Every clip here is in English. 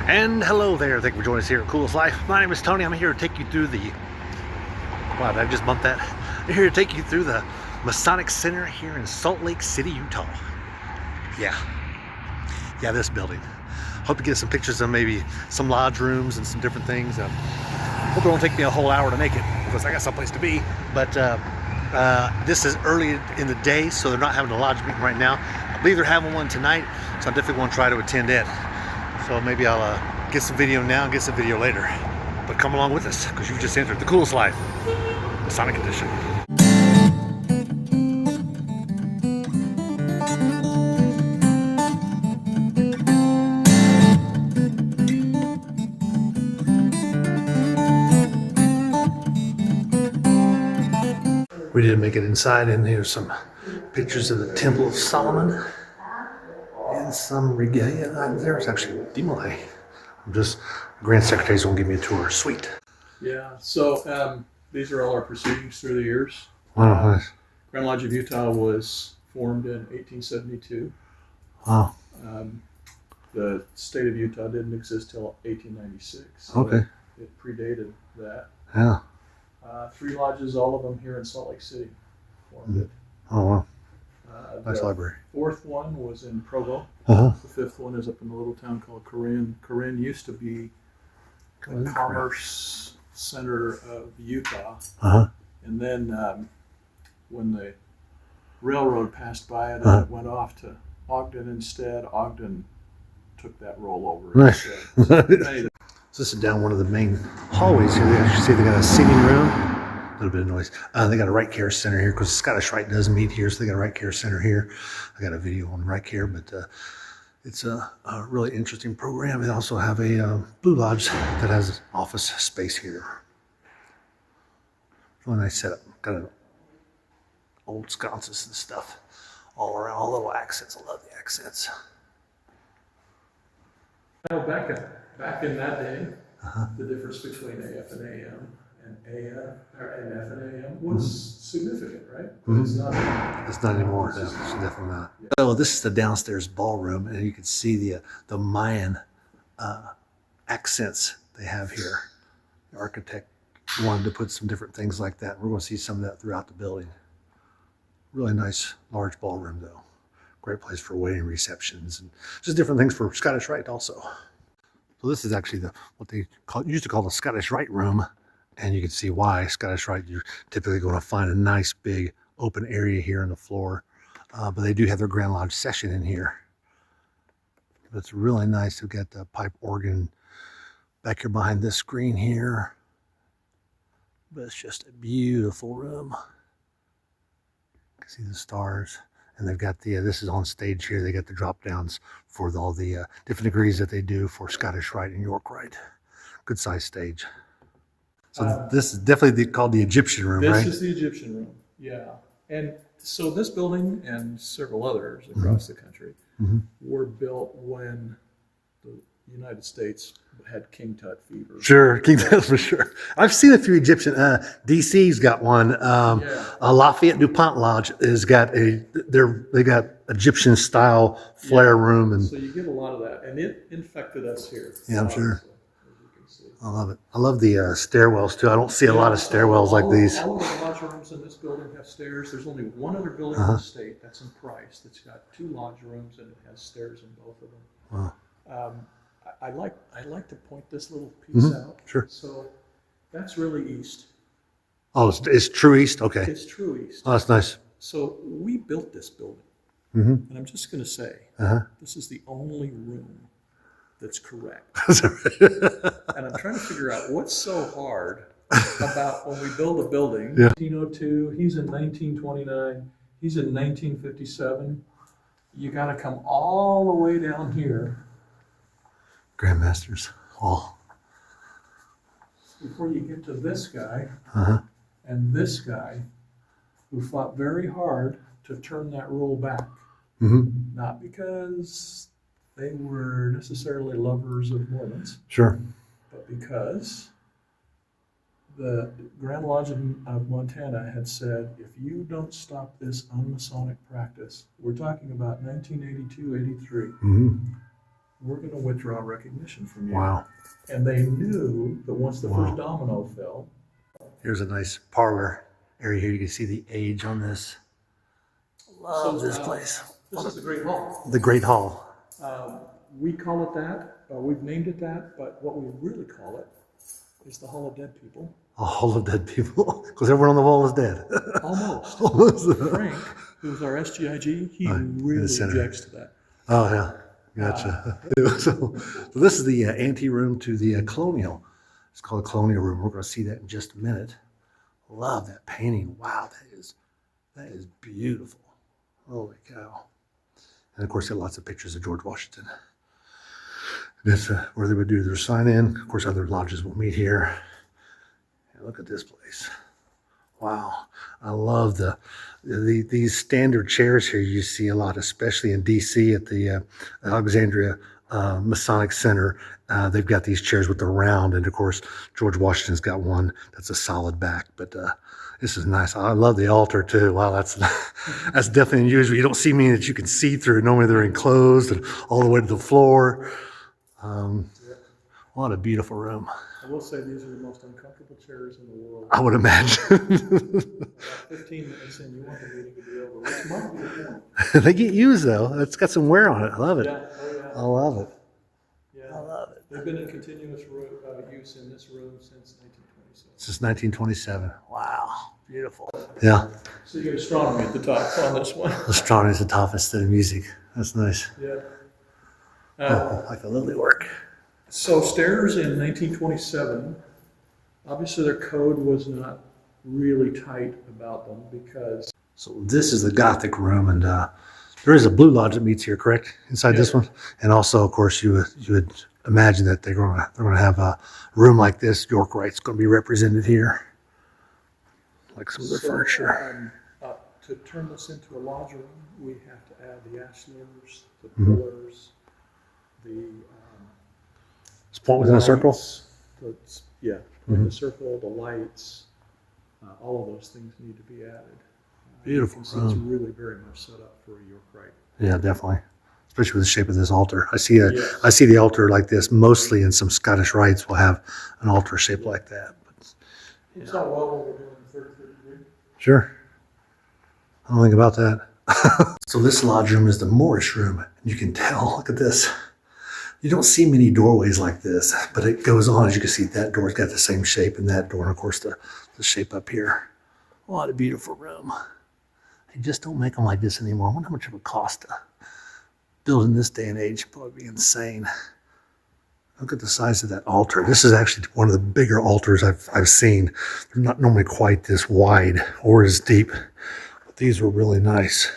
And hello there, thank you for joining us here at Coolest Life. My name is Tony. I'm here to take you through the, wow, did I just bump that? I'm here to take you through the Masonic Center here in Salt Lake City, Utah. Yeah, this building. Hope to get some pictures of maybe some lodge rooms and some different things. Hope it won't take me a whole hour to make it because I got someplace to be. But this is early in the day, so they're not having a lodge meeting right now. I believe they're having one tonight, so I definitely want to try to attend it. So maybe I'll get some video now and get some video later. But come along with us, because you've just entered the Coolest Life, Masonic Edition. We did make it inside, and here's some pictures of the Temple of Solomon. And some regalia. There's actually Demolay. The Grand Secretary's gonna give me a tour. Sweet. Yeah, so these are all our proceedings through the years. Wow, nice. Grand Lodge of Utah was formed in 1872. Wow. The state of Utah didn't exist till 1896. So Okay. It predated that. Yeah. 3 lodges, all of them here in Salt Lake City, formed it. Oh, wow. Nice the library. 4th one was in Provo. Uh-huh. The 5th one is up in a little town called Corinne. Corinne used to be the commerce center of Utah. Uh-huh. And then when the railroad passed by it and it went off to Ogden instead, Ogden took that role over. Nice. Instead. So this is down one of the main hallways here. They actually see they got a seating room. A little bit of noise. They got a Rite Care Center here because Scottish Rite does meet here, so they got a Rite Care Center here. I got a video on Rite Care, but it's a really interesting program. They also have a Blue Lodge that has office space here. Really nice setup. Got an old sconces and stuff all around, all little accents. I love the accents. Back in that day, the difference between AF and AM and AF and F and AM was significant, right? It's not anymore. No, it's definitely not. Yeah. So this is the downstairs ballroom, and you can see the Mayan accents they have here. The architect wanted to put some different things like that. We're going to see some of that throughout the building. Really nice, large ballroom, though. Great place for wedding receptions and just different things for Scottish Rite also. So this is actually what they used to call the Scottish Rite room, and you can see why. Scottish Rite, you're typically going to find a nice big open area here on the floor, but they do have their Grand Lodge session in here. But it's really nice. We've got the pipe organ back here behind this screen here, but it's just a beautiful room. You can see the stars. And they've got this is on stage here. They got the drop downs for all the different degrees that they do for Scottish Rite and York Rite. Good size stage. So this is definitely called the Egyptian room, right? This is the Egyptian room, yeah. And so this building and several others across the country were built when the United States had King Tut fever. Sure, King Tut for sure. I've seen a few Egyptian. DC's got one. Lafayette DuPont Lodge has got they got Egyptian style flare room, and so you get a lot of that, and it infected us here. Yeah, I'm sure. As you can see. I love it. I love the stairwells too. I don't see a lot of stairwells like these. All of the lodge rooms in this building have stairs. There's only one other building in the state that's in Price that's got 2 lodge rooms and it has stairs in both of them. Wow. I like to point this little piece out. Sure. So that's really east. Oh, it's true east? Okay. It's true east. Oh, that's nice. So we built this building. And I'm just going to say, this is the only room that's correct. And I'm trying to figure out what's so hard about when we build a building. 1902, he's in 1929, he's in 1957. You got to come all the way down here. Grand Masters Hall. Before you get to this guy and this guy who fought very hard to turn that rule back. Not because they were necessarily lovers of Mormons. Sure. But because the Grand Lodge of Montana had said, if you don't stop this unmasonic practice, we're talking about 1982, 83, we're going to withdraw recognition from you. Wow. And they knew that once the first domino fell. Here's a nice parlor area here. You can see the age on this. Love this place. This is the Great Hall. The Great Hall. We call it that. We've named it that. But what we really call it is the Hall of Dead People. A hall of dead people. Because everyone on the wall is dead. Almost. Almost. Frank, who's our SGIG, he really objects to that. Oh, yeah. Gotcha. So this is the ante room to the Colonial. It's called the Colonial room. We're going to see that in just a minute. Love that painting. Wow, that is beautiful. Holy cow. And of course, got lots of pictures of George Washington. That's where they would do their sign-in. Of course, other lodges will meet here. And look at this place. Wow. I love these standard chairs here you see a lot, especially in D.C. at the Alexandria Masonic Center. They've got these chairs with the round, and of course, George Washington's got one that's a solid back. But this is nice. I love the altar too. Wow, that's definitely unusual. You don't see many that you can see through. Normally they're enclosed and all the way to the floor. What a beautiful room. I will say these are the most uncomfortable chairs in the world. I would imagine. About 15 minutes in, you want the meeting to be over, which might be the point. They get used though. It's got some wear on it. I love it. Yeah. Oh, yeah. I love it. Yeah. I love it. They've been in continuous use in this room since 1927. Since 1927. Wow. Beautiful. Yeah. So you got astronomy at the top on this one. Astronomy is the top instead of music. That's nice. Yeah. Like the lily work. So stairs in 1927, obviously their code was not really tight about them because... So this is the Gothic room, and there is a Blue Lodge that meets here, correct? Inside this one? And also, of course, you would imagine that they're going to have a room like this. York Rite's going to be represented here. Like some of their furniture. To turn this into a lodge room, we have to add the ashlars, the pillars, the... point within a circle? In the circle, the lights, all of those things need to be added. Beautiful. It's really very much set up for a York Rite. Yeah, definitely. Especially with the shape of this altar. I see the altar like this. Mostly in some Scottish rites will have an altar shaped like that. But, It's not well what we're doing in 33rd degree. Sure. I don't think about that. So this lodge room is the Moorish room. You can tell, look at this. You don't see many doorways like this, but it goes on. As you can see, that door's got the same shape, and that door, and of course, the shape up here. What a beautiful room. They just don't make them like this anymore. I wonder how much it would cost to build in this day and age. It'd probably be insane. Look at the size of that altar. This is actually one of the bigger altars I've seen. They're not normally quite this wide or as deep, but these were really nice.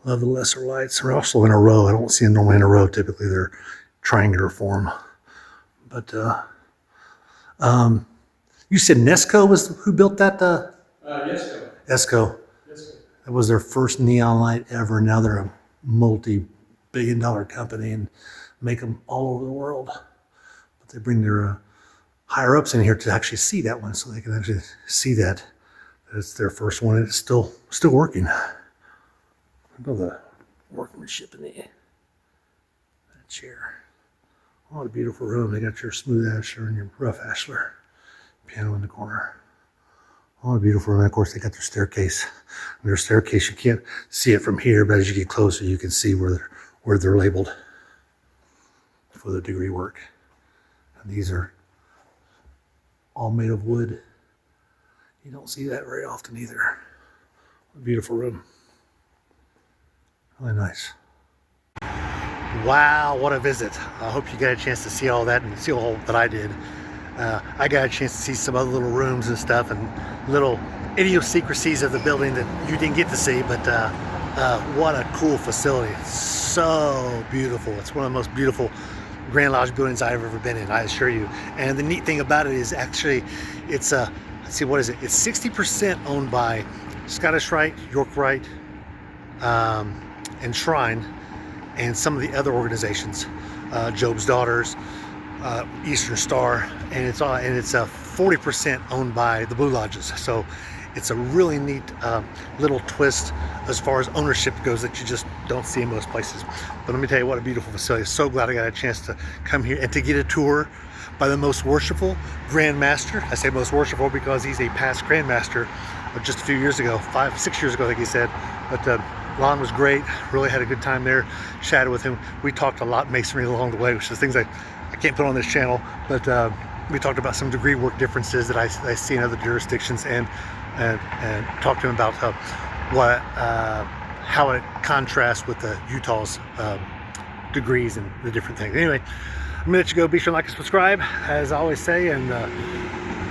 Love the lesser lights. They're also in a row. I don't see them normally in a row. Typically, they're triangular form. But you said Nesco was who built that? Yesco. Esco. That was their first neon light ever. Now they're a multi-billion-dollar company and make them all over the world. But they bring their higher-ups in here to actually see that one, so they can actually see that it's their first one. And it's still working. Look at the workmanship in that chair. What a beautiful room. They got your smooth ashlar and your rough ashlar. Piano in the corner. What a beautiful room. And of course, they got their staircase. And their staircase, you can't see it from here, but as you get closer, you can see where they're labeled for the degree work. And these are all made of wood. You don't see that very often either. What a beautiful room. Really nice. Wow, what a visit. I hope you got a chance to see all that and see all that I did. I got a chance to see some other little rooms and stuff and little idiosyncrasies of the building that you didn't get to see, but what a cool facility. It's so beautiful. It's one of the most beautiful Grand Lodge buildings I've ever been in, I assure you. And the neat thing about it is actually, it's let's see, what is it? It's 60% owned by Scottish Rite, York Rite, and Shrine, and some of the other organizations, Job's Daughters, Eastern Star, and it's 40% owned by the Blue Lodges. So It's a really neat little twist as far as ownership goes that you just don't see in most places. But let me tell you what a beautiful facility. So glad I got a chance to come here and to get a tour by the most worshipful Grand Master. I say most worshipful because he's a past Grand Master of just a few years ago, 5, 6 years ago, I think he said. But Lon was great, really had a good time there, chatted with him. We talked a lot masonry along the way, which is things I can't put on this channel, but we talked about some degree work differences that I see in other jurisdictions, and talked to him about how it contrasts with the Utah's degrees and the different things. Anyway, I'm gonna let you go. Be sure to like and subscribe, as I always say, and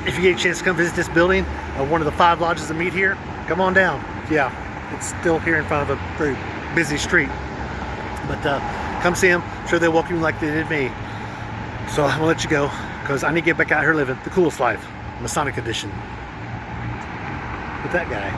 if you get a chance to come visit this building, one of the 5 lodges that meet here, come on down. Yeah, it's still here in front of a very busy street, but come see them. I'm sure they'll welcome you like they did me. So I'm gonna let you go because I need to get back out here living the coolest life, Masonic edition, with that guy.